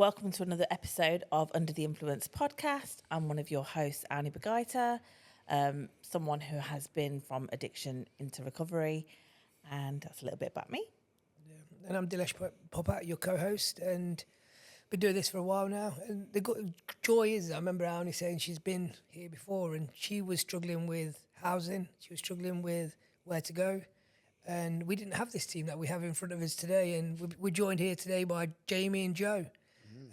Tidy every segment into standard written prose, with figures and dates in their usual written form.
Welcome to another episode of Under the Influence podcast. I'm one of your hosts, Aunee, Bhogatia, someone who has been from addiction into recovery, and that's a little bit about me. Yeah. And I'm Dilesh, Popat, your co-host, and been doing this for a while now. And the joy is, I remember Aunee saying she's been here before, and she was struggling with housing. She was struggling with where to go. And we didn't have this team that we have in front of us today. And we're joined here today by Jamie and Joe.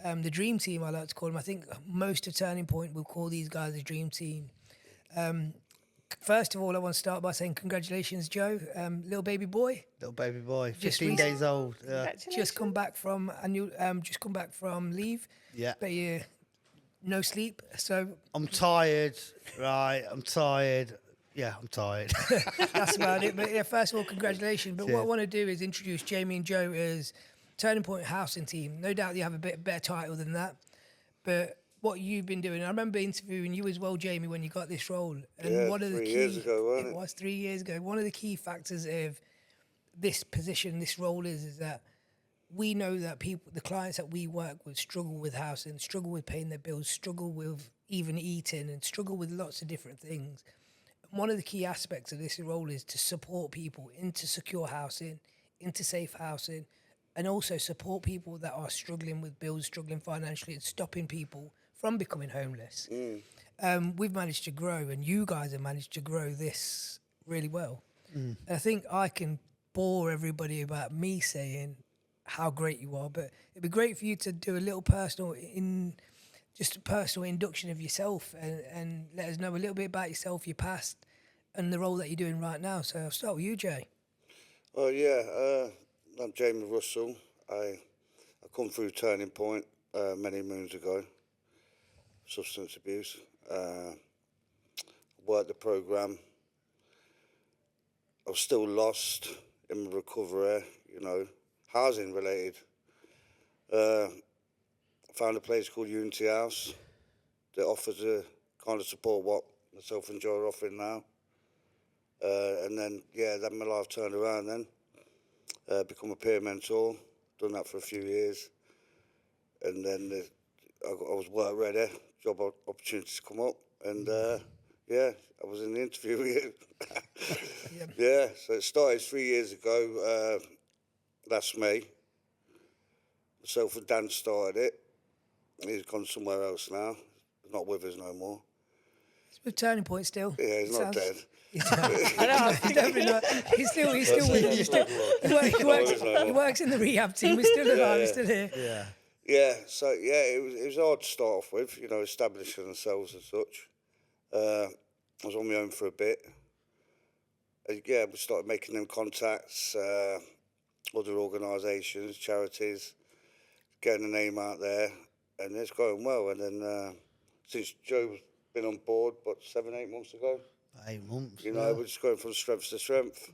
The dream team, I like to call them. I think most of Turning Point will call these guys a dream team. First of all, I want to start by saying congratulations, Joe. Little baby boy. Little baby boy, 15 days old. Just come back from leave. Yeah. But no sleep. So I'm tired, right? I'm tired. Yeah, I'm tired. that's about it. But yeah, first of all, congratulations. But what I want to do is introduce Jamie and Joe as Turning Point Housing Team. No doubt you have a bit better title than that. But what you've been doing, I remember interviewing you as well, Jamie, when you got this role. And one of the 3 years ago, wasn't it? It was 3 years ago. One of the key factors of this position, this role is that we know that the clients that we work with struggle with housing, struggle with paying their bills, struggle with even eating, and struggle with lots of different things. One of the key aspects of this role is to support people into secure housing, into safe housing, and also support people that are struggling with bills, struggling financially, and stopping people from becoming homeless. We've managed to grow, and you guys have managed to grow this really well. And I think I can bore everybody about me saying how great you are, but it'd be great for you to do a little personal induction of yourself and let us know a little bit about yourself, your past, and the role that you're doing right now. So I'll start with you, Jay. Oh yeah, I'm Jamie Russell. I come through Turning Point many moons ago. Substance abuse. Worked the programme. I was still lost in my recovery, housing related. Found a place called Unity House that offers the kind of support what myself and Joe are offering now. And then my life turned around then. Become a peer mentor, done that for a few years. And then I was work ready, job opportunities come up, and I was in the interview with you. Yeah, so it started 3 years ago. That's me. Myself and Dan started it. He's gone somewhere else now. He's not with us no more. He's with Turning Point still. Yeah, he's not dead. I know. He's definitely not. He's still with us. He works in the rehab team. We're still alive. We're still here. Yeah. Yeah. So it was hard to start off with. Establishing ourselves and such. I was on my own for a bit. We started making them contacts. Other organisations, charities, getting the name out there, and it's going well. And then since Joe's been on board, 7-8 months ago. 8 months. We're just going from strength to strength.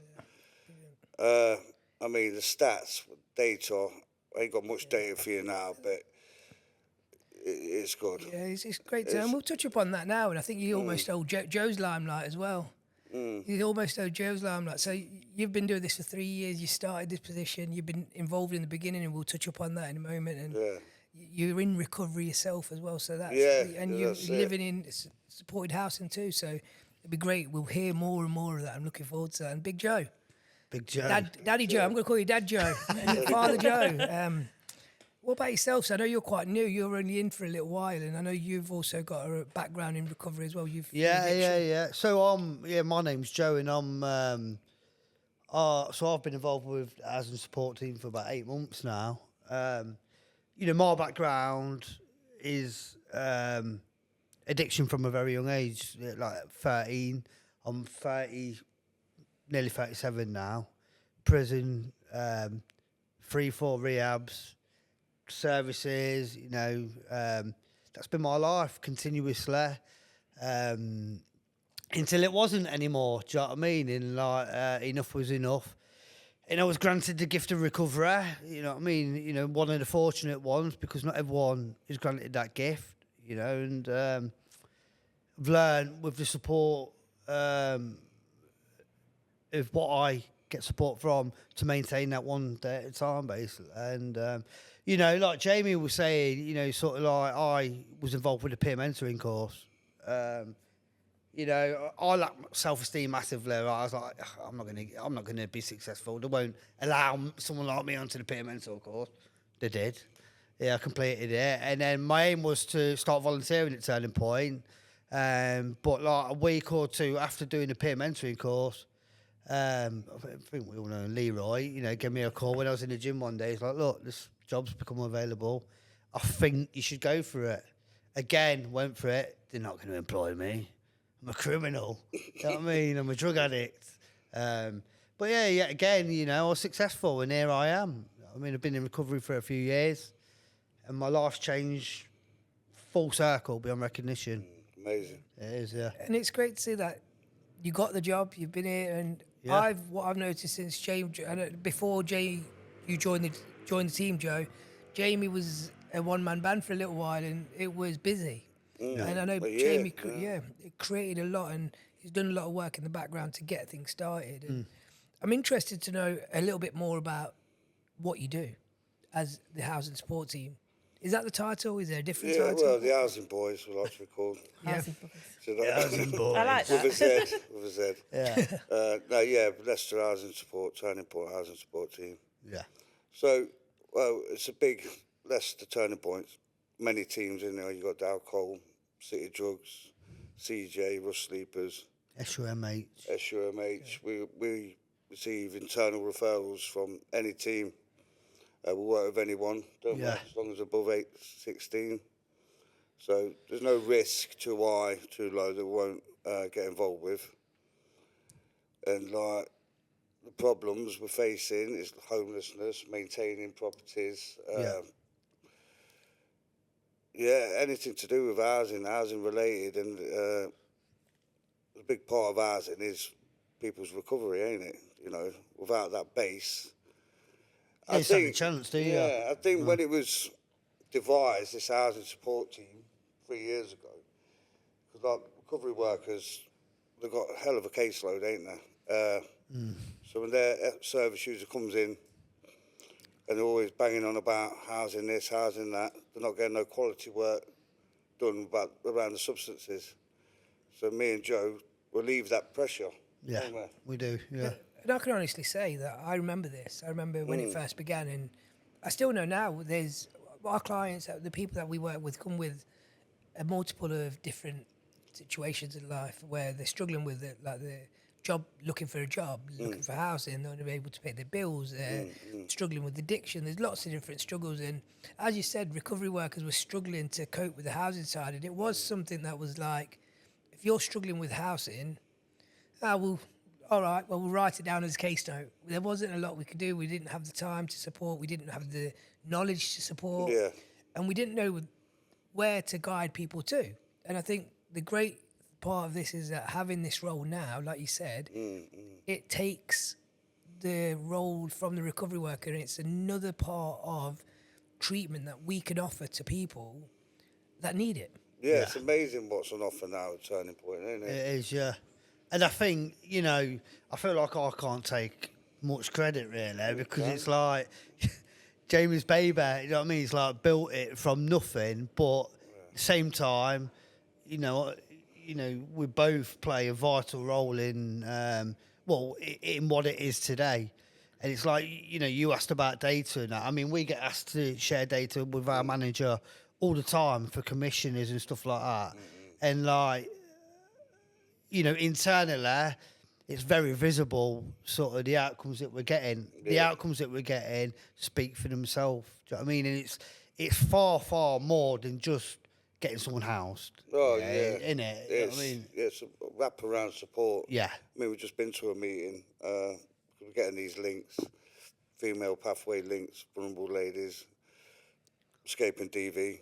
The stats, data, I ain't got much data for you now, but it's good. Yeah, it's great. And we'll touch upon that now. And I think you almost owe Joe's limelight as well. You almost owe Joe's limelight. So you've been doing this for 3 years. You started this position. You've been involved in the beginning, and we'll touch upon that in a moment. And you're in recovery yourself as well. So that's and you're living in supported housing too. So it'd be great. We'll hear more and more of that. I'm looking forward to that. And Big Joe. Big Joe. Daddy Joe. I'm going to call you Dad Joe. And Father Joe. What about yourself? So I know you're quite new. You're only in for a little while, and I know you've also got a background in recovery as well. Yeah. So my name's Joe, and I'm so I've been involved with housing support team for about 8 months now. My background is addiction from a very young age, like 13. I'm 30, nearly 37 now. Prison, 3-4 rehabs, services, that's been my life continuously until it wasn't anymore. Do you know what I mean? And enough was enough. And I was granted the gift of recovery. You know what I mean? One of the fortunate ones, because not everyone is granted that gift. And I've learned with the support of what I get support from to maintain that one day at a time, basically. And you know, like Jamie was saying, you know, sort of like I was involved with the peer mentoring course. You know, I lack self-esteem massively. I was like, I'm not gonna be successful. They won't allow someone like me onto the peer mentor course. They did. Yeah, I completed it, and then my aim was to start volunteering at Turning Point. But like a week or two after doing the peer mentoring course, I think we all know Leroy. You know, gave me a call when I was in the gym one day. He's like, "Look, this job's become available. I think you should go for it." Again, went for it. They're not going to employ me. I'm a criminal. You know what I mean? I'm a drug addict. But yeah, again, you know, I was successful, and here I am. I mean, I've been in recovery for a few years, and my life's changed full circle beyond recognition. Amazing. It is, yeah. And it's great to see that you got the job, you've been here, and Yeah. what I've noticed since before you joined the team, Joe, Jamie was a one-man band for a little while, and it was busy. And I know Well, yeah, Jamie, yeah. it created a lot, and he's done a lot of work in the background to get things started. And I'm interested to know a little bit more about what you do as the housing support team. Is that the title? Is there a different Yeah, title? well, the housing boys, we like to be called. Housing bookers. So that- Housing boys. I like With a that. Z, with a Z. Yeah. No, yeah, Leicester Housing Support, Turning Point Housing Support Team. Yeah. So, well, it's a big Leicester Turning Point. Many teams in there. You got Dow Cole, City Drugs, CJ, Rush Sleepers, SUMH. SUMH. We receive internal referrals from any team. We work with anyone, don't we? Yeah. As long as above 8-16. So there's no risk too high, too low that we won't get involved with. And like the problems we're facing is homelessness, maintaining properties. Yeah, anything to do with housing related, and a big part of housing is people's recovery, ain't it? You know, without that base. You just have the chance, do you? Yeah, I think when it was devised, this housing support team 3 years ago, because like recovery workers, they've got a hell of a caseload, ain't they? So when their service user comes in and they're always banging on about housing this, housing that, they're not getting no quality work done around the substances. So me and Joe relieve that pressure. Yeah, don't we? we do, yeah. And I can honestly say that I remember this. I remember when it first began, and I still know now. There's our clients, the people that we work with, come with a multiple of different situations in life where they're struggling with it, like the job, looking for a job, looking for housing, they're not able to pay their bills, they're struggling with addiction. There's lots of different struggles, and as you said, recovery workers were struggling to cope with the housing side, and it was something that was like, if you're struggling with housing, all right, well, we'll write it down as a case note. There wasn't a lot we could do. We didn't have the time to support. We didn't have the knowledge to support. Yeah. And we didn't know where to guide people to. And I think the great part of this is that having this role now, like you said, it takes the role from the recovery worker, and it's another part of treatment that we can offer to people that need it. Yeah, it's amazing what's on offer now at Turning Point, isn't it? It is, yeah. And I think, you know, I feel like I can't take much credit really, because it's like Jamie's baby, you know what I mean? He's like built it from nothing, but at the same time, you know, we both play a vital role in in what it is today. And it's like, you know, you asked about data and that. I mean, we get asked to share data with our manager all the time for commissioners and stuff like that. And like, you know, internally, it's very visible, sort of the outcomes that we're getting. Yeah. The outcomes that we're getting speak for themselves. Do you know what I mean? And it's far, far more than just getting someone housed. Oh, yeah. In it, you know what I mean? It's a wraparound support. Yeah. I mean, we've just been to a meeting. We're getting these links, female pathway links, vulnerable ladies, escaping DV.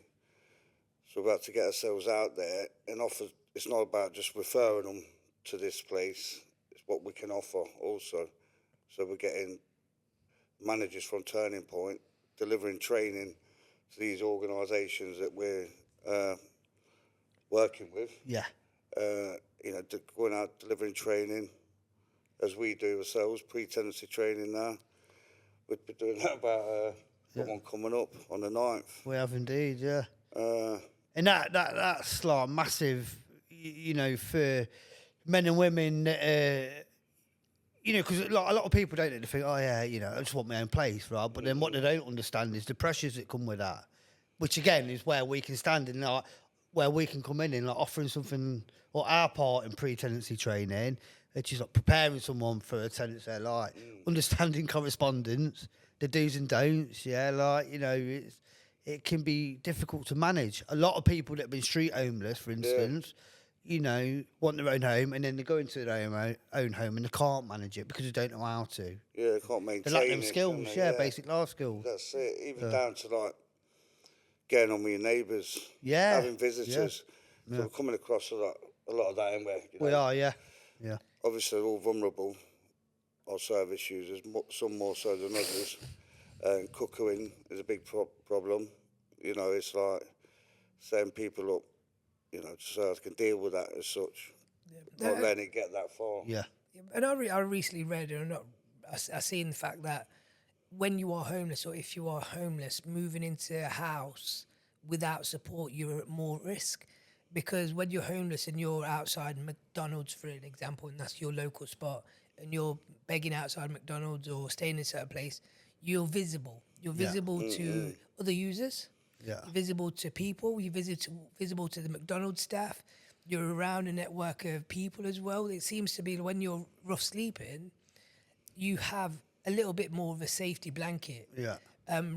So we're about to get ourselves out there and offer. It's not about just referring them to this place. It's what we can offer also. So we're getting managers from Turning Point delivering training to these organisations that we're working with. Yeah. You know, going out delivering training as we do ourselves, pre-tenancy training now. We've been doing that about Got one coming up on the 9th. We have indeed, yeah. Uh, And that's like massive, you know, for men and women. You know, because a lot of people don't think, oh yeah, you know, I just want my own place, right? But then what they don't understand is the pressures that come with that, which again is where we can stand in, like, where we can come in and like offering something, or our part in pre-tenancy training, which is like preparing someone for a tenancy, like understanding correspondence, the do's and don'ts. Yeah, like, you know, it can be difficult to manage. A lot of people that have been street homeless, for instance, you know, want their own home, and then they go into their own home and they can't manage it because they don't know how to. Yeah, they can't maintain They lack them it, skills, can they? yeah, basic life skills. That's it. Even down to like getting on with your neighbours, Yeah, having visitors. So we're coming across a lot of that, and We are, yeah. obviously they're all vulnerable, our service users, some more so than others. And cuckooing is a big problem. You know, it's like setting people up, you know, so I can deal with that as such. Not letting it get that far. Yeah. And I recently read, and I seen the fact that when you are homeless, or if you are homeless, moving into a house without support, you're at more risk. Because when you're homeless and you're outside McDonald's, for an example, and that's your local spot, and you're begging outside McDonald's or staying in a certain place, you're visible. You're visible to other users. Yeah. You're visible to people. You're visible to the McDonald's staff. You're around a network of people as well. It seems to be when you're rough sleeping, you have a little bit more of a safety blanket. Yeah.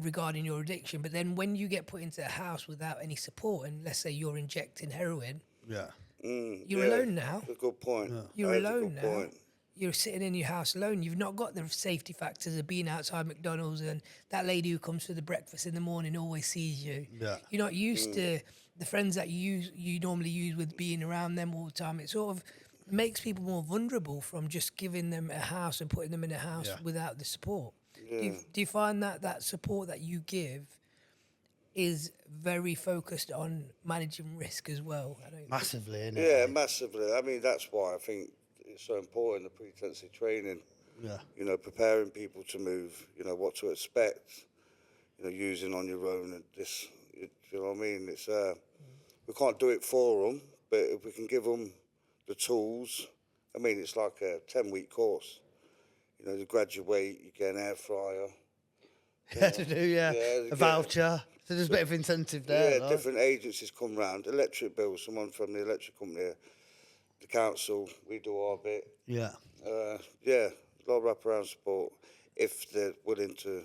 Regarding your addiction. But then when you get put into a house without any support, and let's say you're injecting heroin, Yeah. you're alone now. That's a good point. You're That is a alone good now. point. You're sitting in your house alone. You've not got the safety factors of being outside McDonald's, and that lady who comes for the breakfast in the morning always sees you. Yeah. You're not used to the friends that you normally use with being around them all the time. It sort of makes people more vulnerable from just giving them a house and putting them in a house without the support. Do you find that support that you give is very focused on managing risk as well? Massively, isn't it? Yeah, massively. I mean, that's why I think it's so important, the pre-tenancy training. Yeah. You know, preparing people to move, you know, what to expect, you know, using on your own and this, you know what I mean? It's, we can't do it for them, but if we can give them the tools, I mean, it's like a 10-week course. You know, you graduate, you get an air fryer. Yeah, to do, yeah. A voucher. So there's a bit of incentive there. Yeah, right? different agencies come round. Electric bills, someone from the electric company, the council, we do our bit. Yeah. Yeah, a lot of wraparound support if they're willing to,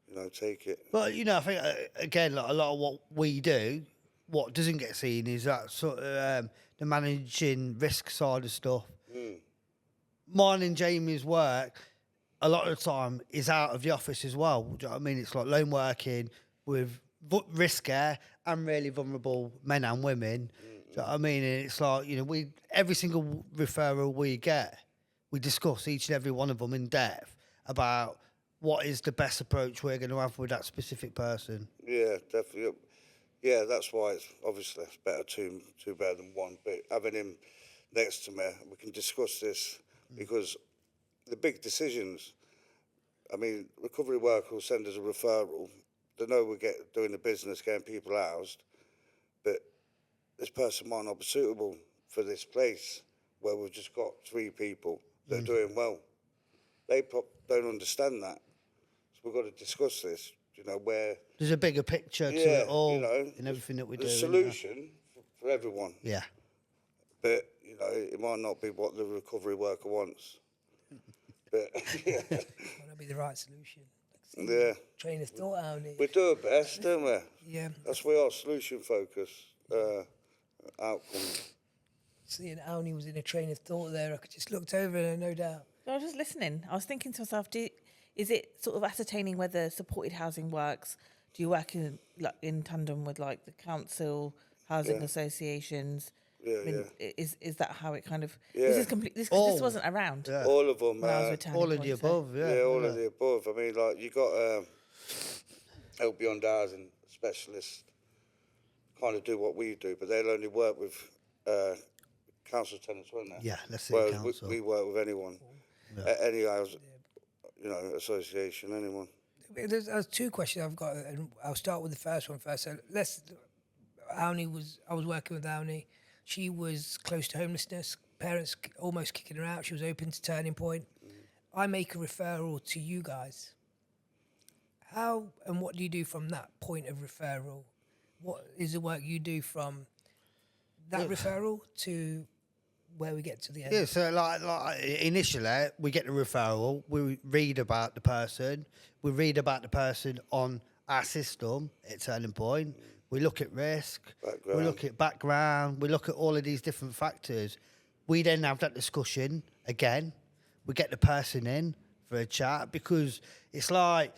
you know, take it. But, you know, I think, again, like a lot of what we do, what doesn't get seen is that sort of the managing risk side of stuff. Mine and Jamie's work, a lot of the time, is out of the office as well. Do you know what I mean? It's like lone working with riskier and really vulnerable men and women. Do you know what I mean? And it's like, you know, every single referral we get, we discuss each and every one of them in depth about what is the best approach we're going to have with that specific person. Yeah, definitely. Yeah, that's why it's better two better than one. But having him next to me, we can discuss this because the big decisions. I mean, recovery work will send us a referral. They know we're doing the business, getting people housed, but this person might not be suitable for this place where we've just got 3 people that are doing well. They don't understand that, so we've got to discuss this. You know, where there's a bigger picture to it all, you know, in everything that we do. The solution for everyone. Yeah. But, you know, it might not be what the recovery worker wants. But, yeah. Might not be the right solution. Yeah. Train of thought, Aunee. We do our best, don't we? Yeah. That's why our solution focus outcome. Seeing Aunee was in a train of thought there, I could just looked over and no doubt. I was just listening. I was thinking to myself, is it sort of ascertaining whether supported housing works? Do you work in tandem with like the council, housing associations? Yeah, I mean, is that how it kind of? Yeah. This is complete. This wasn't around. Yeah. All of them. When I was with Turning All of Point, the so- above, yeah. Yeah, all of the above. I mean, like, you got Help Beyond Housing specialists kind of do what we do, but they'll only work with council tenants, won't they? Yeah, let's say Whereas council. we work with anyone, any house, you know, association, anyone. There's two questions I've got, and I'll start with the first one first. So I was working with Aunee. She was close to homelessness. Parents almost kicking her out. She was open to Turning Point. I make a referral to you guys. How and what do you do from that point of referral? What is the work you do from that referral to where we get to the end? Yeah, so like initially we get the referral, we read about the person, on our system at Turning Point. We look at risk, we look at background, we look at all of these different factors. We then have that discussion again. We get the person in for a chat because it's like,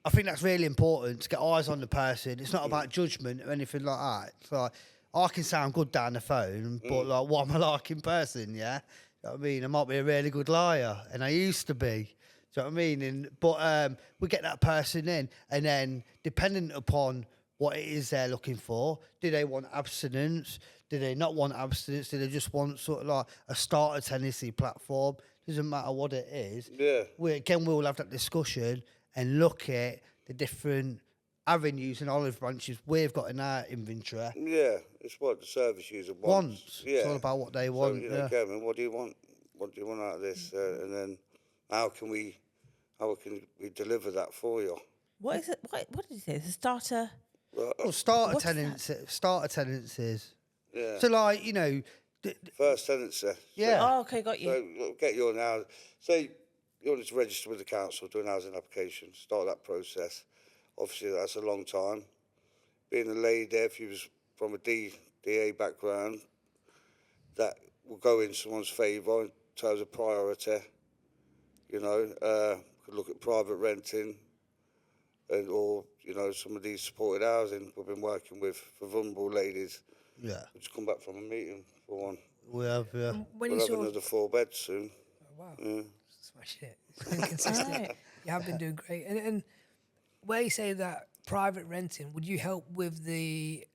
I think that's really important to get eyes on the person. It's not about judgment or anything like that. It's like, I can sound good down the phone, but like, what am I like in person? Yeah, you know what I mean, I might be a really good liar, and I used to be. Do you know what I mean? But we get that person in, and then depending upon what it is they're looking for, do they want abstinence? Do they not want abstinence? Do they just want sort of like a starter tenancy platform? Doesn't matter what it is. Yeah. We'll have that discussion and look at the different avenues and olive branches we've got in our inventory. Yeah, it's what the service user wants. Yeah. It's all about what they want. So, you know, Kevin, what do you want? What do you want out of this? And then how can we deliver that for you? What is it? What did you say? It's a starter. Well, starter What's tenancies. Yeah. So, like, you know, First tenancy. yeah. Oh, okay, got you. So get your now. Say you want to register with the council, do an housing application, start that process. Obviously, that's a long time. Being a lady, if you was from a DA background, that will go in someone's favour in terms of priority. You know, could look at private renting, or you know, some of these supported housing we've been working with for vulnerable ladies. Yeah. We just come back from a meeting for one. We have, yeah. When We'll you have saw, another 4 beds soon. oh, wow, Yeah. smash it. It's been consistent. Right. You have been doing great. And where you say that private renting, would you help with the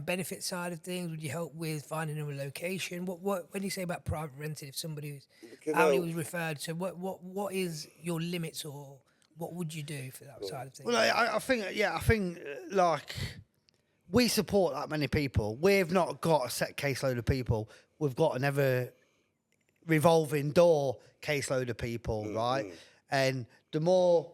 benefit side of things? Would you help with finding a location? What when you say about private renting, if somebody was Aunee was referred, so what is your limits, or what would you do for that side of things? Well, I think like we support that many people. We've not got a set caseload of people. We've got an ever revolving door caseload of people, right? And the more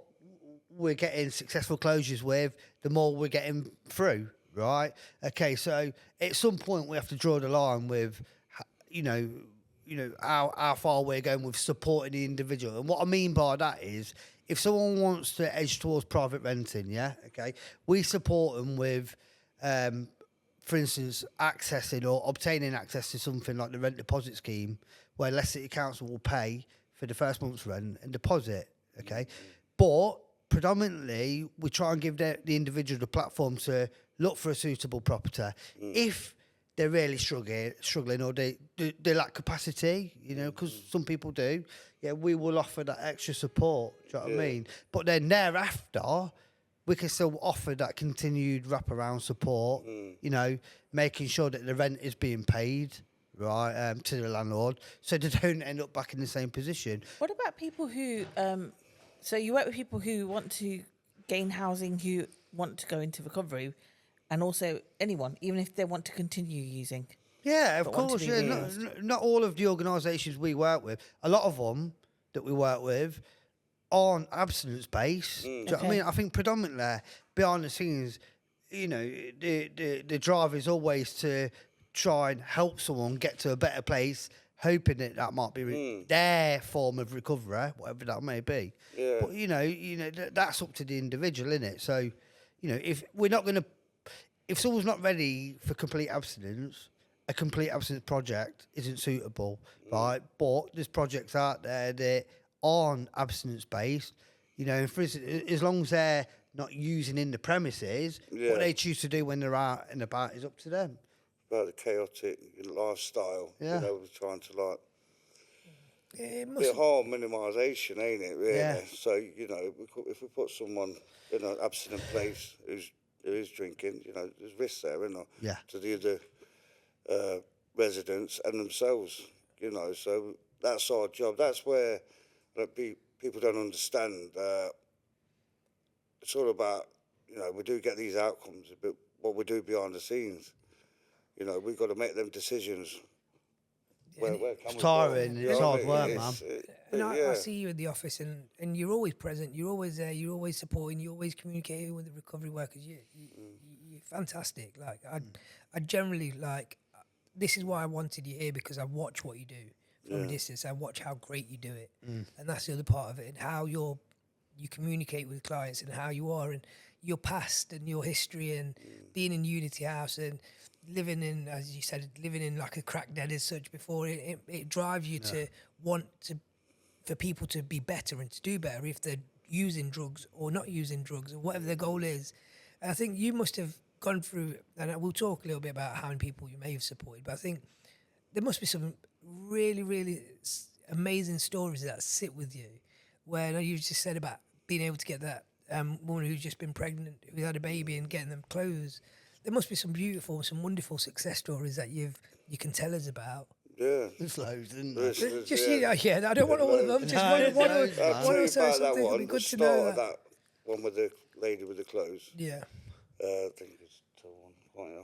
we're getting successful closures with, the more we're getting through, right? Okay, so at some point we have to draw the line with, you know, how far we're going with supporting the individual. And what I mean by that is, if someone wants to edge towards private renting, yeah, okay, we support them with, for instance, accessing or obtaining access to something like the rent deposit scheme, where Leicester City Council will pay for the first month's rent and deposit, okay? But predominantly, we try and give the individual the platform to look for a suitable property. If they're really struggling or they lack capacity, you know, because some people do, yeah, we will offer that extra support, do you know what I mean? But then thereafter, we can still offer that continued wraparound support, you know, making sure that the rent is being paid, right, to the landlord, so they don't end up back in the same position. What about people who? So you work with people who want to gain housing, who want to go into recovery, and also anyone, even if they want to continue using. Yeah, of but want to course. be Yeah, realised. not all of the organisations we work with. A lot of them that we work with aren't abstinence based. Do you know what I mean? I think predominantly behind the scenes, you know, the drive is always to try and help someone get to a better place, hoping that might be their form of recovery, whatever that may be. Yeah. But you know, that's up to the individual, isn't it? So, you know, if we're not going to, if someone's not ready for complete abstinence, a complete abstinence project isn't suitable, right? But there's projects out there that aren't abstinence based, you know, and for instance, as long as they're not using in the premises, what they choose to do when they're out and about is up to them. About the chaotic lifestyle, Yeah. you know, we're trying to like It bit must, of harm minimisation, ain't it? Really. Yeah. So you know, if we put someone in an abstinent place who is drinking, you know, there's risks there, isn't there? Yeah. To the other residents and themselves, you know. So that's our job. That's where like, people don't understand. it's all about, we do get these outcomes, but what we do behind the scenes, we've got to make them decisions. Where can It's we tiring, go? it's hard work, man. And I see you in the office, and you're always present. You're always there. You're always supporting. You're always communicating with the recovery workers. You're fantastic. Like I generally like. This is why I wanted you here, because I watch what you do from a distance. I watch how great you do it, and that's the other part of it, and how you communicate with clients, and how you are, and your past and your history, and being in Unity House and living in, as you said, living in like a crack den as such before. It drives you to want to, for people to be better and to do better if they're using drugs or not using drugs or whatever their goal is. And I think you must have gone through, and we'll talk a little bit about how many people you may have supported, but I think there must be some really, really amazing stories that sit with you, where I know you just said about being able to get that woman who's just been pregnant, who had a baby, and getting them clothes. There must be some beautiful, some wonderful success stories that you can tell us about. Yeah. There's loads, isn't there? Just I don't want all of them. Just one or I'll tell you so, about that something would one. be The good to start know. of that one with the lady with the clothes. Yeah. I think it's till one.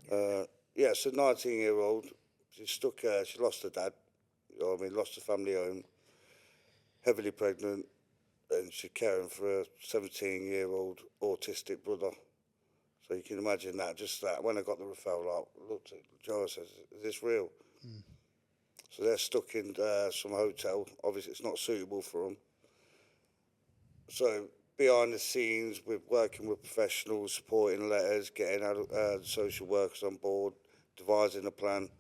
So 19-year-old, she stuck. She lost her dad. Lost her family home. Heavily pregnant, and she's caring for a 17-year-old autistic brother. So you can imagine that. Just that. When I got the referral, I looked at Joe and says, "Is this real?" So they're stuck in some hotel. Obviously, it's not suitable for them. So behind the scenes, we're working with professionals, supporting letters, getting social workers on board, devising a plan.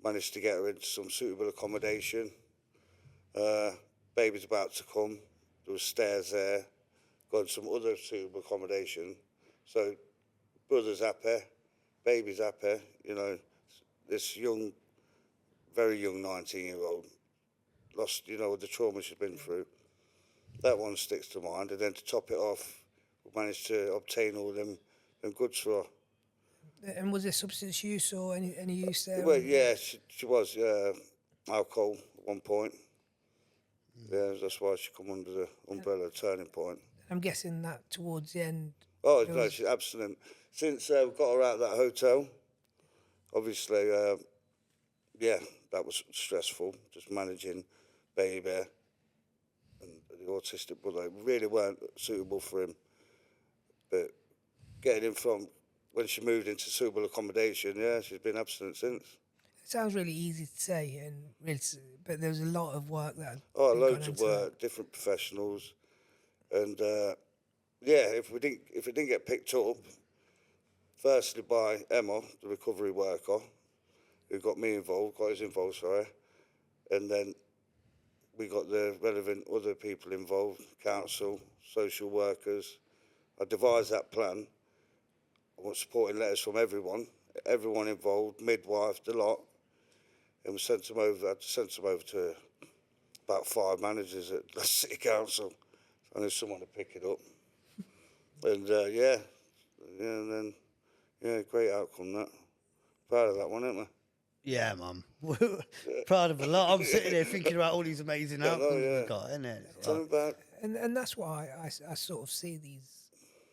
Managed to get her into some suitable accommodation. Baby's about to come. There was stairs there. Got some other suitable accommodation. So brother's happy, baby's happy. This young, very young 19-year-old lost, with the trauma she's been through. That one sticks to mind. And then to top it off, we managed to obtain all them goods for her. And was there substance use or any use there? Well, yeah, she was alcohol at one point. Yeah, that's why she come under the umbrella of Turning Point. I'm guessing that towards the end. Oh, no, she's abstinent. Since we got her out of that hotel, obviously, that was stressful, just managing baby and the autistic brother. It really weren't suitable for him. But getting him from when she moved into suitable accommodation, she's been abstinent since. It sounds really easy to say, but there was a lot of work that. Loads of work, different professionals, and if it didn't get picked up, firstly by Emma, the recovery worker, who got us involved, and then we got the relevant other people involved, council, social workers. I devised that plan. I want supporting letters from everyone involved, midwife, the lot, and we sent them over. I had to send them over to about 5 managers at the city council. I knew someone to pick it up, and great outcome. That proud of that one, aren't we? Yeah, Mum. Proud of a lot. I'm sitting there thinking about all these amazing outcomes we've got, isn't it? Tell me about. And that's why I sort of see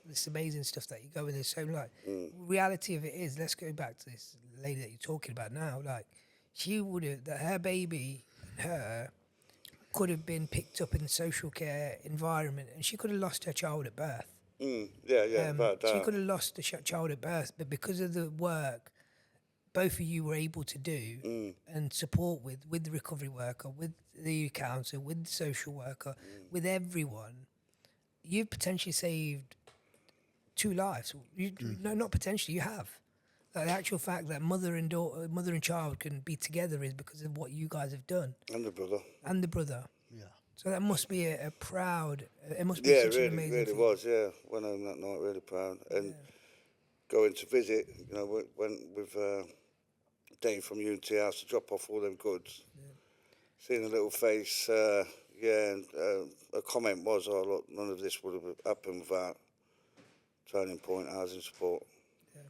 this amazing stuff that you go with. So like, reality of it is, let's go back to this lady that you're talking about now. Like, she would have, that her baby and her could have been picked up in a social care environment, and she could have lost her child at birth. About that. She could have lost the child at birth, but because of the work both of you were able to do and support with the recovery worker, with the counsellor, with the social worker, with everyone, you've potentially saved 2 lives. No, not potentially, you have. Like, the actual fact that mother and child can be together is because of what you guys have done. And the brother. And the brother. Yeah. So that must be a proud. It must be such an amazing. Yeah, it really thing. was. Yeah, went home that night really proud, and going to visit. Went with Dave from Unity House to drop off all them goods. Yeah. Seeing a little face, and a comment was, "Oh look, none of this would have happened without Turning Point Housing Support." Yeah.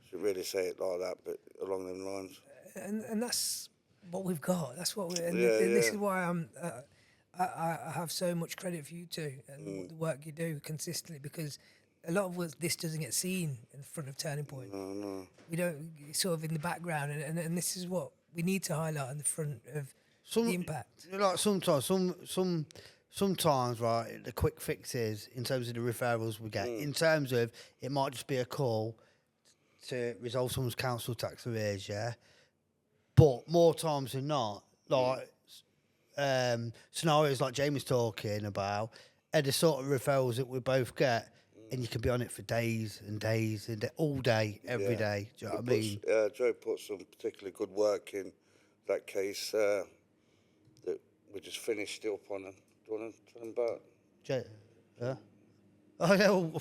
Should really say it like that, but along them lines. And that's what we've got. That's what we're. And this is why I have so much credit for you two and the work you do consistently, because a lot of this doesn't get seen in front of Turning Point. No. We don't, it's sort of in the background, and this is what we need to highlight in the front of the impact. Like sometimes, right, the quick fixes in terms of the referrals we get, in terms of it might just be a call to resolve someone's council tax arrears, yeah. But more times than not, like scenarios like Jamie's talking about are the sort of referrals that we both get, and you can be on it for days and days and all day, every day. Do you know what I mean? Joe put some particularly good work in that case that we just finished it up on. Do you want to tell them about? Yeah. I know.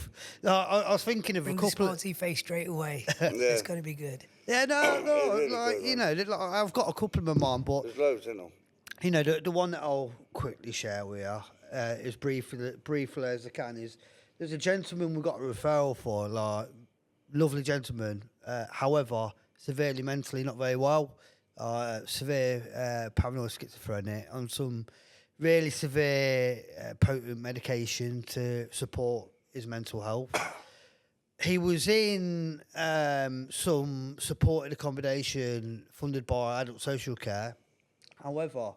I was thinking of Bring a the couple. sporty face straight away. It's going to be good. Yeah, no, really like good, you know, like, I've got a couple of them in mind, but There's loads, isn't there? you know, the one that I'll quickly share with you, as briefly as I can, is there's a gentleman we got a referral for, like lovely gentleman, however, severely mentally not very well, severe paranoid schizophrenic on some really severe potent medication to support his mental health. He was in some supported accommodation funded by Adult Social Care. However,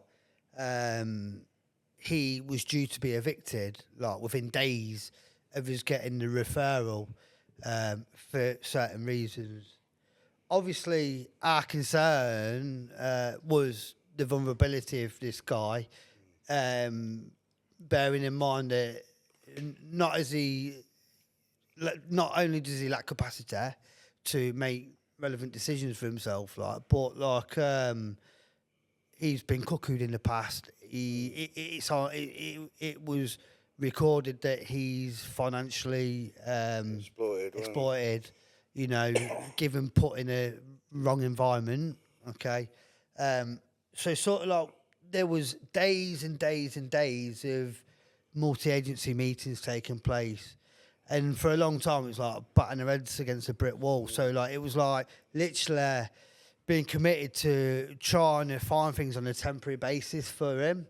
he was due to be evicted, like within days of us getting the referral for certain reasons. Obviously, our concern was the vulnerability of this guy, bearing in mind that not only does he lack capacity to make relevant decisions for himself, but he's been cuckooed in the past. It was recorded that he's financially exploited. You know, given put in a wrong environment. Okay, so sort of like there was days and days and days of multi-agency meetings taking place. And for a long time, it was like batting our heads against a brick wall. So, like, it was like literally being committed to trying to find things on a temporary basis for him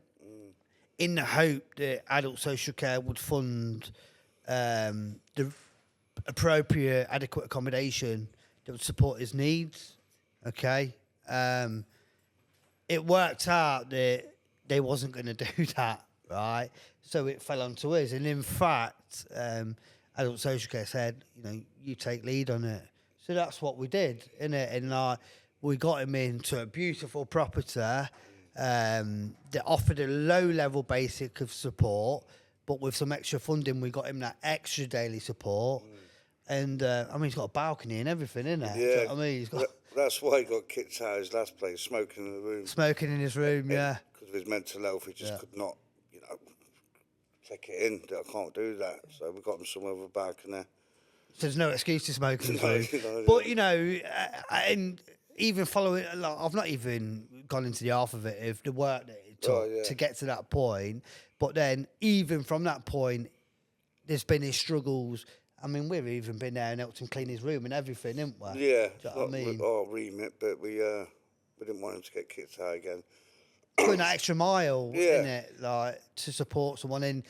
in the hope that Adult Social Care would fund the appropriate, adequate accommodation that would support his needs. Okay? It worked out that they wasn't going to do that, right? So it fell onto us. And in fact, Adult Social Care said, you know, you take lead on it. So that's what we did, innit? And we got him into a beautiful property that offered a low-level basic of support, but with some extra funding, we got him that extra daily support. And, I mean, he's got a balcony and everything, innit? Yeah. Do you know what I mean? He's got That's why he got kicked out of his last place, smoking in the room. smoking in his room, yeah. Because of his mental health, he just could not, you know, take it in. That I can't do that. So we got him somewhere with a balcony. So there's no excuse to smoke in his room. No. But, you know, and even following, like, I've not even gone into the half of it, of the work that it took to get to that point. But then, even from that point, there's been his struggles. I mean, we've even been there and helped him clean his room and everything, haven't we? Yeah, Do you know what I mean? Our remit, but we didn't want him to get kicked out again. Going that extra mile, innit? Like, to support someone. And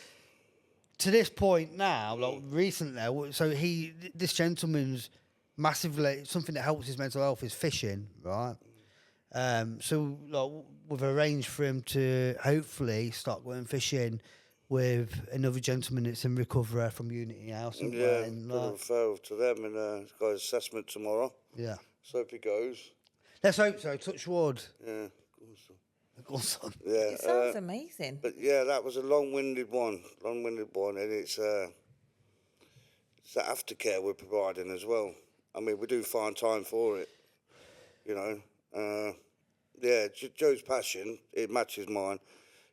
to this point now, like, recently, so this gentleman's massively, something that helps his mental health is fishing, right? So, like, we've arranged for him to hopefully start going fishing with another gentleman that's in recovery from Unity House. And Yeah, got a referral to them, and he's got his assessment tomorrow. Yeah. So hope he goes. Let's hope so. Touch wood. Yeah. Go on, son. Yeah. It sounds amazing. But yeah, that was a long-winded one, and it's the aftercare we're providing as well. I mean, we do find time for it, you know. Yeah, Joe's passion, it matches mine.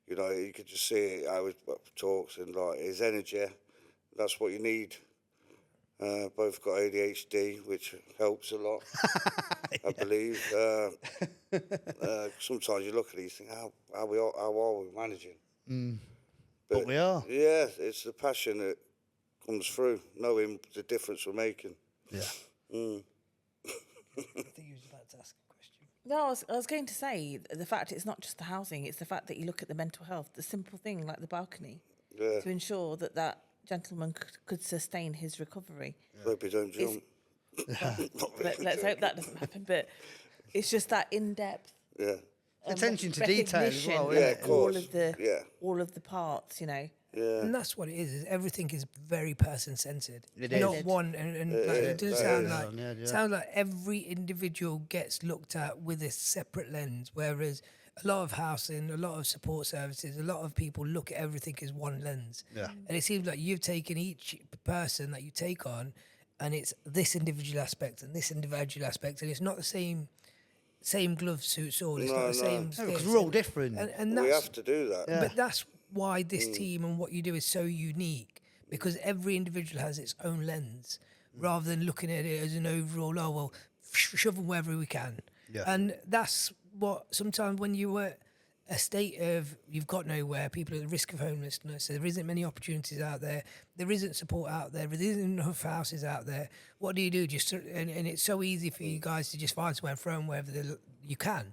You know, you could just see how he talks and, like, his energy. That's what you need. Both got ADHD, which helps a lot, I believe. Sometimes you look at these and think, how are we managing? But we are. Yeah, it's the passion that comes through, knowing the difference we're making. Yeah. I think he was about to ask a question. No, I was going to say the fact it's not just the housing; it's the fact that you look at the mental health, the simple thing like the balcony, Yeah. to ensure that that gentleman could sustain his recovery. Hope you don't It's- jump. Let's hope that doesn't happen. But it's just that in-depth Yeah. Attention to detail as well, recognition isn't Yeah, of it? of course. all Yeah. of the parts. You know, Yeah. And that's what it is everything is very person centered. It Not is. one, and like, it does That sound is. like Yeah. sounds like every individual gets looked at with a separate lens. Whereas a lot of housing, a lot of support services, a lot of people look at everything as one lens. Yeah. And it seems like you've taken each person that you take on, and it's this individual aspect and this individual aspect, and it's not the same glove suit sword. It's not the same. No, because this, we're all different. and We that's have to do that. Yeah. but that's why this team and what you do is so unique, because every individual has its own lens rather than looking at it as an overall, oh, well, shove them wherever we can. Yeah. And that's what sometimes when you were a state of you've got nowhere, people are at risk of homelessness, there isn't many opportunities out there, there isn't support out there isn't enough houses out there. What do? Just and it's so easy for you guys to just find somewhere and throw them wherever you can.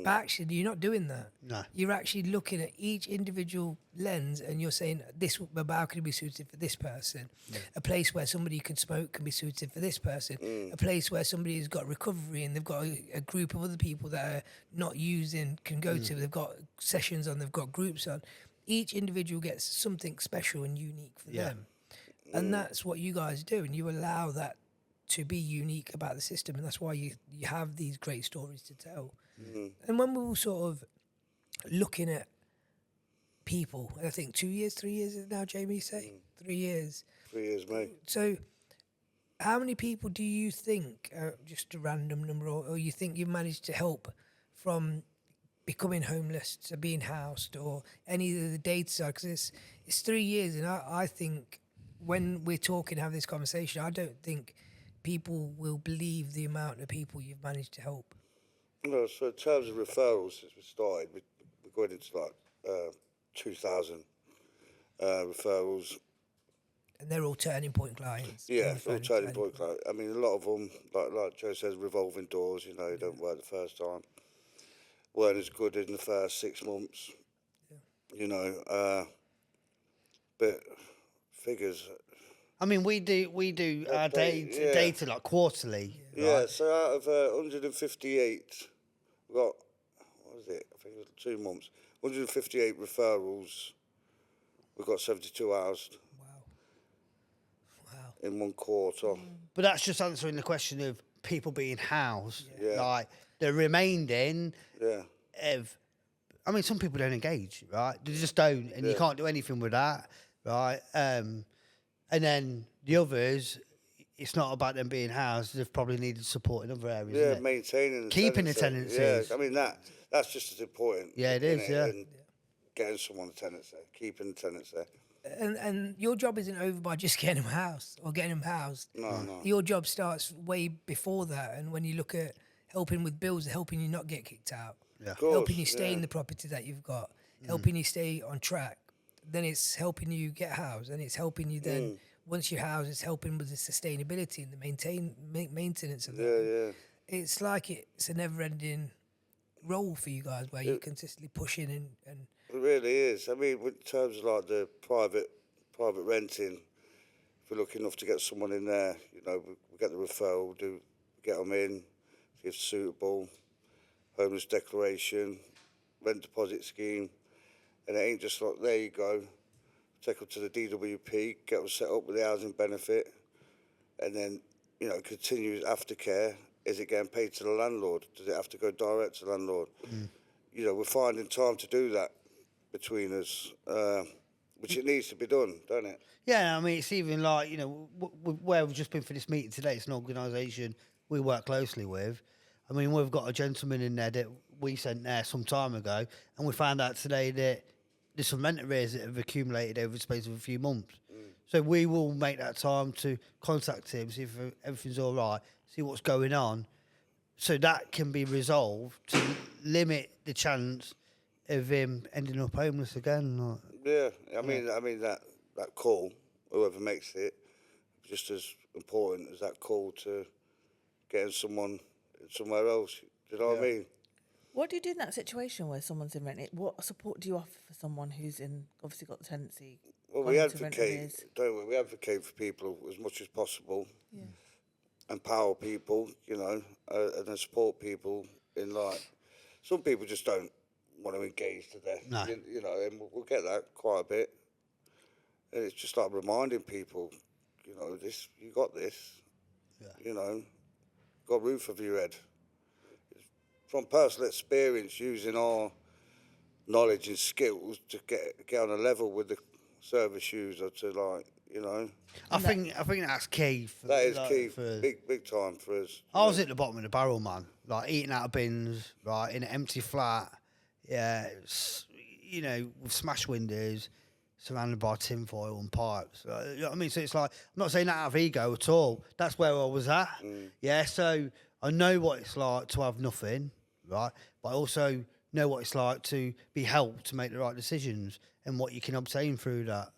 But actually, you're not doing that. No. You're actually looking at each individual lens and you're saying this balcony be suited for this person. A place where somebody can smoke can be suited for this person. A place where somebody has got recovery and they've got a group of other people that are not using can go to. They've got sessions on, they've got groups on. Each individual gets something special and unique for them. And that's what you guys do, and you allow that to be unique about the system, and that's why you have these great stories to tell. And when we were sort of looking at people, I think 2 years, 3 years is now, Jamie, say? 3 years. 3 years, mate. So how many people do you think, just a random number, or you think you've managed to help from becoming homeless to being housed, or any of the data side? Because it's 3 years, and I think when we're talking, have this conversation, I don't think people will believe the amount of people you've managed to help. No, so in terms of referrals, since we started, we're going into like 2,000 referrals. And they're all turning point clients. Yeah, all turning point clients. I mean, a lot of them, like Joe says, revolving doors. You know, don't work the first time. Weren't as good in the first 6 months. You know, but figures. I mean, we do our data like quarterly. Yeah, right? so out of 158, we got, what was it? I think it was 2 months. 158 referrals. We got 72 housed Wow. in 1 quarter. But that's just answering the question of people being housed. Yeah. Like the remaining Yeah. of, I mean, some people don't engage, right? They just don't, and you can't do anything with that, right? And then the others, it's not about them being housed. They've probably needed support in other areas. Yeah, isn't it? maintaining the Keeping the tenancy. tenancies. Yeah, I mean, that's just as important. Yeah, it is, innit? yeah. And getting someone a tenancy, keeping the tenancy. And your job isn't over by just getting them housed or getting them housed. No. Your job starts way before that. And when you look at helping with bills, helping you not get kicked out, Yeah. Of course, helping you stay yeah. in the property that you've got, helping you stay on track, then it's helping you get housed, and it's helping you then, once you're housed, it's helping with the sustainability and the maintenance of that. Yeah. It's like it's a never-ending role for you guys where you're consistently pushing and It really is. I mean, in terms of like the private renting, if we're lucky enough to get someone in there, you know, we get the referral, get them in, see if it's suitable, homeless declaration, rent deposit scheme, and it ain't just like, there you go, take them to the DWP, get them set up with the housing benefit, and then, you know, continues aftercare. Is it getting paid to the landlord? Does it have to go direct to the landlord? You know, we're finding time to do that between us, which it needs to be done, don't it? Yeah, I mean, it's even like, you know, where we've just been for this meeting today, it's an organisation we work closely with. I mean, we've got a gentleman in there that we sent there some time ago, and we found out today that there's some rent arrears that have accumulated over the space of a few months. So we will make that time to contact him, see if everything's all right, see what's going on, so that can be resolved to limit the chance of him ending up homeless again. Like, Yeah, I mean that call, whoever makes it, just as important as that call to getting someone somewhere else. Do you know what I mean? What do you do in that situation where someone's in rent? What support do you offer for someone who's obviously got the tenancy? Well, gone we into rent advocate, arrears? don't we? We advocate for people as much as possible, empower people, you know, and then support people in like. Some people just don't want to engage to death, No. you know, and we'll get that quite a bit. And it's just like reminding people, you know, this, you got this, you know, got a roof over your head. From personal experience, using our knowledge and skills to get on a level with the service user to, like, you know. I think that's key. That is like, key, for big time for us. I was at the bottom of the barrel, man. Like eating out of bins, right, in an empty flat. Yeah, you know, with smashed windows, surrounded by tinfoil and pipes. You know what I mean? So it's like, I'm not saying that out of ego at all. That's where I was at. Yeah, so I know what it's like to have nothing, right? But I also know what it's like to be helped to make the right decisions and what you can obtain through that.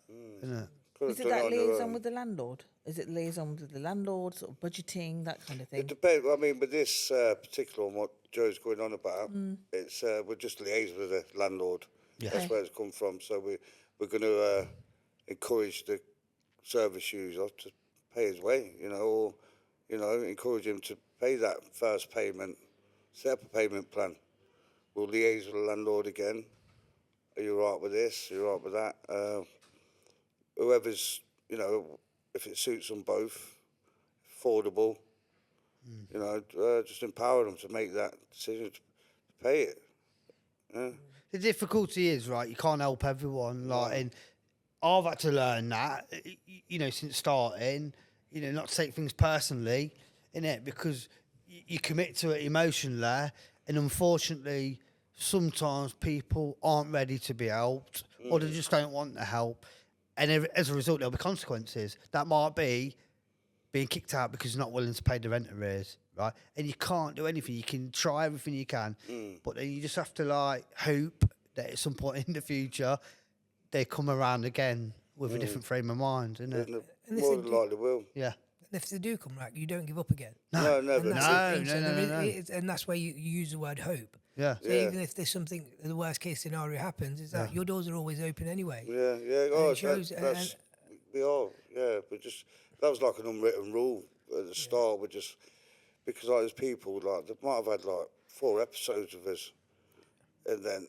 Isn't it? Is it that liaison with the landlord? Is it liaison with the landlord, sort of budgeting, that kind of thing? It depends. I mean, with this particular one, what Joe's going on about, it's we're just liaising with the landlord. Yeah. That's where it's come from. So we're going to encourage the service user to pay his way, you know, or, you know, encourage him to pay that first payment, set up a payment plan. We'll liaise with the landlord again. Are you all right with this? Are you all right with that? Whoever's, you know, if it suits them both, affordable, you know, just empower them to make that decision to pay it. Yeah. The difficulty is, right, you can't help everyone. Like, and I've had to learn that, you know, since starting, you know, not to take things personally, innit, because you commit to it emotionally, and unfortunately, sometimes people aren't ready to be helped, or they just don't want the help. And as a result, there'll be consequences. That might be being kicked out because you're not willing to pay the rent arrears, right? And you can't do anything. You can try everything you can, but then you just have to, like, hope that at some point in the future, they come around again with a different frame of mind, isn't it? More than likely will. Yeah. And if they do come back, you don't give up again. No, never. And that's the thing. No, So no, there no, is- and that's why you use the word hope. Yeah. So even if there's something, the worst case scenario happens, is that your doors are always open anyway. Yeah. And Oh, it shows, that's, we are. Yeah, but just that was like an unwritten rule at the start. We just because like there's people like they might have had like 4 episodes of us, and then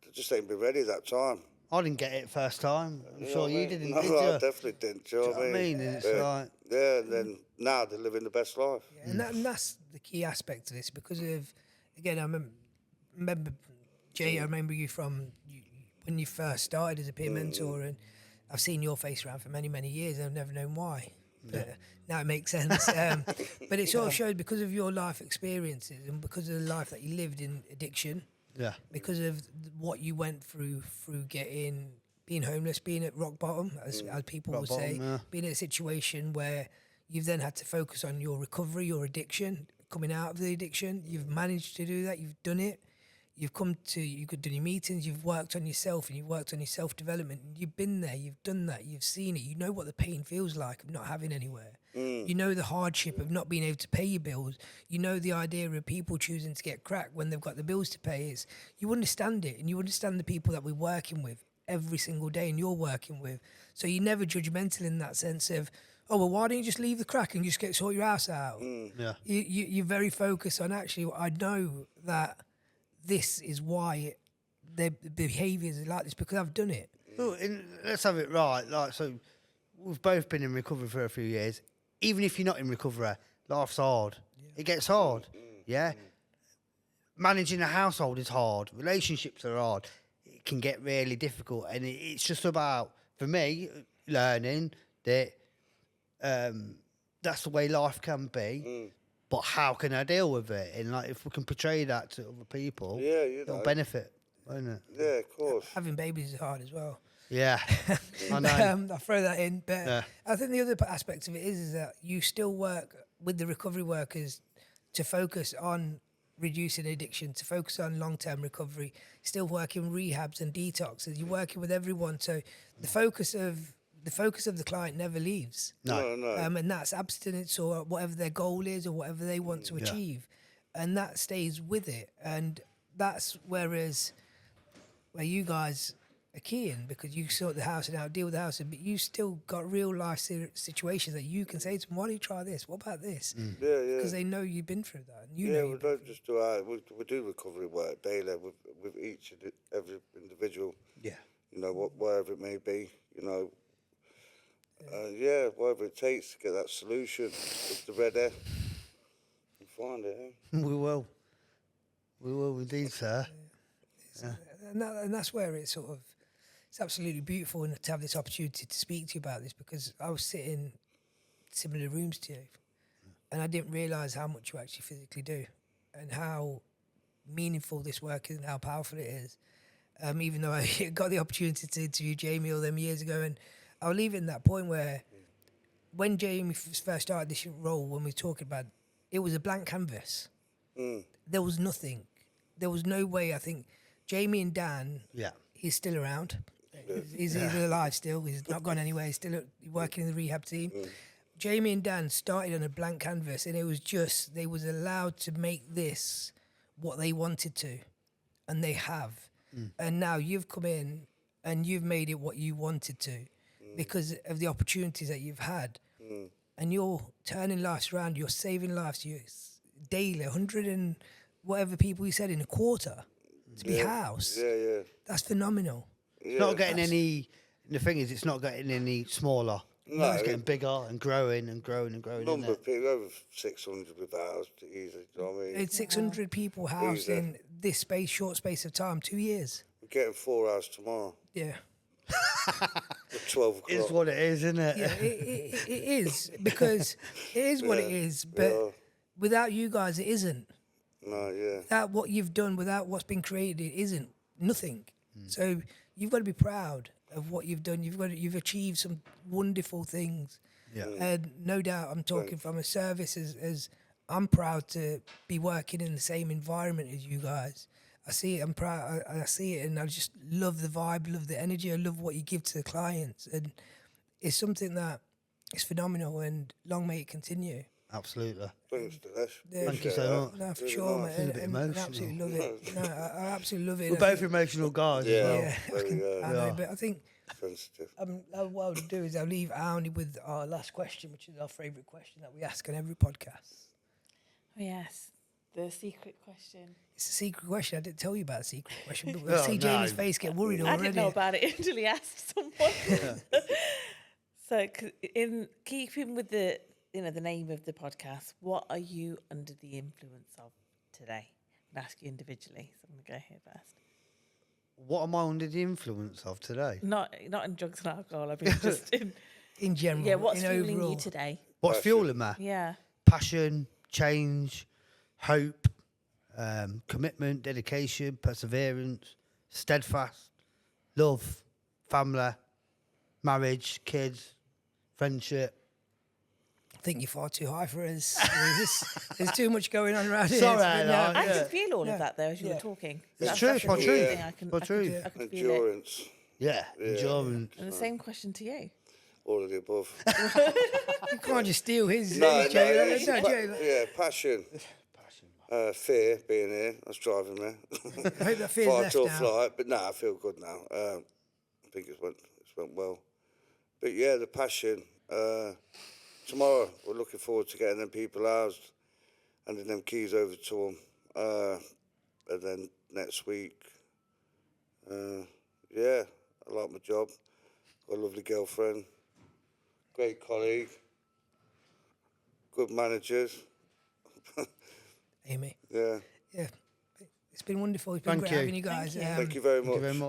they just ain't been ready that time. I didn't get it first time. I'm sure you didn't, No, did you? I definitely didn't. Do you know what I mean? And it's yeah. like... Yeah, and then now they're living the best life. And that's the key aspect of this because of, again, I remember Jay, I remember you from when you first started as a peer mentor, and I've seen your face around for many, many years, and I've never known why. But now it makes sense. But it sort of showed because of your life experiences and because of the life that you lived in addiction, Yeah. because of what you went through being homeless, being at rock bottom, as people Rock will bottom, say, yeah. being in a situation where you've then had to focus on your recovery, your addiction, coming out of the addiction. You've managed to do that. You've done it. You've done your meetings. You've worked on yourself and you've worked on your self-development. You've been there. You've done that. You've seen it. You know what the pain feels like of not having anywhere. You know the hardship of not being able to pay your bills. You know the idea of people choosing to get crack when they've got the bills to pay. You understand it, and you understand the people that we're working with every single day and you're working with. So you're never judgmental in that sense of, oh, well, why don't you just leave the crack and just sort your house out? Yeah. You're very focused on actually, I know that this is why their behaviours are like this because I've done it. Well, let's have it right. Like, so we've both been in recovery for a few years. Even if you're not in recovery, life's hard. It gets hard. Yeah. Managing a household is hard. Relationships are hard. It can get really difficult, and it's just about, for me, learning that that's the way life can be. But how can I deal with it? And like, if we can portray that to other people, Yeah, you know. it'll benefit, won't it? Yeah, of course. Having babies is hard as well. Yeah, I know. I'll throw that in. But Yeah. I think the other aspect of it is that you still work with the recovery workers to focus on reducing addiction, to focus on long-term recovery, still working rehabs and detoxes. You're working with everyone. So the focus of the client never leaves. No. And that's abstinence or whatever their goal is or whatever they want to achieve. and that stays with it. And that's where you guys are keying, because you sort the house out, deal with the house, but you still got real life situations that you can say to them, why don't you try this? What about this? Yeah, Because they know you've been through that. And you yeah, know we you've been don't just do we do recovery work daily with each and every individual. Yeah. You know, whatever it may be. You know, whatever it takes to get that solution with the red air. You find it. Eh? We will. We will indeed, sir. and that's where it's absolutely beautiful, and to have this opportunity to speak to you about this, because I was sitting in similar rooms to you, and I didn't realise how much you actually physically do, and how meaningful this work is, and how powerful it is. Even though I got the opportunity to interview Jamie all them years ago, and I'll leave it in that point where, when Jamie first started this role, when we were talking about, it was a blank canvas. There was nothing. There was no way. I think Jamie and Dan. Yeah. He's still around. He's alive still. He's not gone anywhere. He's still working in the rehab team. Jamie and Dan started on a blank canvas, and it was just, they was allowed to make this what they wanted to, and they have. And now you've come in and you've made it what you wanted to, because of the opportunities that you've had. And you're turning lives around. You're saving lives. You're daily, 100 and whatever people you said in a quarter to be housed. Yeah. That's phenomenal. It's not getting any. The thing is, it's not getting any smaller. No, It's getting bigger and growing and growing and growing. Number Isn't of people, over 600 with ours, easy. You know what I mean? It's 600 people housed in this short space of time, 2 years. We're getting 4 hours tomorrow. Yeah. At 12 o'clock. it? It's what it is, isn't it? Yeah, it is, because it is what it is, but without you guys, it isn't. No, yeah. Without what you've done, without what's been created, it isn't nothing. So you've got to be proud of what you've done. You've achieved some wonderful things. Yeah. And no doubt, I'm talking from a service as I'm proud to be working in the same environment as you guys. I see it. I'm proud. I see it, and I just love the vibe, love the energy. I love what you give to the clients, and it's something that is phenomenal. And long may it continue. Absolutely. Thanks, Dilesh. Thank you so much. No, for Really sure, nice. man. It's a bit And I emotional. absolutely love it. No, I absolutely love it. We're both emotional guys as well. Yeah, I know, but I think Sensitive. what I'll do is I'll leave Aunee with our last question, which is our favourite question that we ask on every podcast. Oh, yes. The secret question. It's a secret question. I didn't tell you about the secret question, but we Oh, see no. Jamie's face get worried I already. didn't know about it until he asked someone. So, in keeping with the name of the podcast, what are you under the influence of today? I'm going to ask you individually, so I'm going to go here first. What am I under the influence of today? Not in drugs and alcohol. I mean, just in general. yeah. What's in fueling overall. you today? What's fueling me? Yeah. Passion, change, hope, commitment, dedication, perseverance, steadfast, love, family, marriage, kids, friendship. I think you're far too high for us. There's too much going on around here. Sorry, But no, I Yeah. could feel all Yeah. of that though as you Yeah. were talking. It's true, a it's really true. good thing. I can It's true. I could feel it. Endurance. Yeah, endurance. And the same question to you. All of the above. you can't just steal his. No, Jay. it's passion. Fear being here. That's driving me. I hope that fear's Fight left or now. flight, but I feel good now. I think it's went well. But yeah, the passion. Tomorrow we're looking forward to getting them people housed, handing them keys over to them, and then next week. I like my job. Got a lovely girlfriend, great colleague, good managers. Amy. Yeah. Yeah. It's been wonderful. It's been Thank great you. having you guys. Thank you. Thank you very much. Thank you very much.